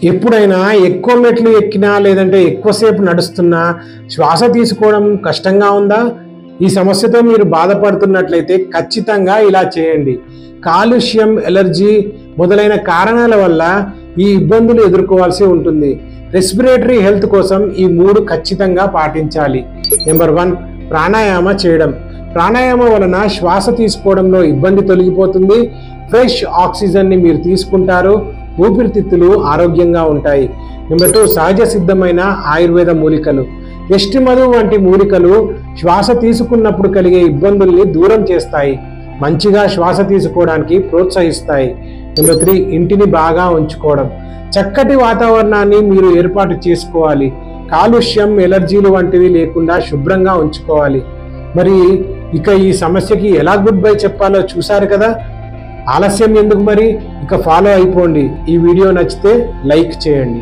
ఎప్పుడైనా ఎక్కువ మెట్లు ఎక్కినా లేదంటే ఎక్కువసేపు నడుస్తున్నా శ్వాస తీసుకోవడం కష్టంగా ఉందా? ఈ సమస్యతో మీరు బాధపడుతున్నట్లయితే ఖచ్చితంగా ఇలా చేయండి. కాలుష్యం, ఎలర్జీ మొదలైన కారణాల వల్ల ఈ ఇబ్బందులు ఎదుర్కోవాల్సి ఉంటుంది. రెస్పిరేటరీ హెల్త్ కోసం ఈ 3 ఖచ్చితంగా పాటించాలి. నెంబర్ 1, ప్రాణాయామ చేయడం. ప్రాణాయామం వలన శ్వాస తీసుకోవడంలో ఇబ్బంది తొలగిపోతుంది. ఫ్రెష్ ఆక్సిజన్ని మీరు తీసుకుంటారు. ఊపిరితిత్తులు ఆరోగ్యంగా ఉంటాయి. నెంబర్ 2, సహజ సిద్ధమైన ఆయుర్వేద మూలికలు. యష్టిమధు వంటి మూలికలు శ్వాస తీసుకున్నప్పుడు కలిగే ఇబ్బందుల్ని దూరం చేస్తాయి, మంచిగా శ్వాస తీసుకోవడానికి ప్రోత్సహిస్తాయి. నెంబర్ 3, ఇంటిని బాగా ఉంచుకోవడం. చక్కటి వాతావరణాన్ని మీరు ఏర్పాటు చేసుకోవాలి. కాలుష్యం, ఎలర్జీలు వంటివి లేకుండా శుభ్రంగా ఉంచుకోవాలి. మరి ఇక ఈ సమస్యకి ఎలా గుడ్ బై చెప్పాలో చూశారు కదా. ఆలస్యం ఎందుకు మరి, ఇక ఫాలో అయిపోండి. ఈ వీడియో నచ్చితే లైక్ చేయండి.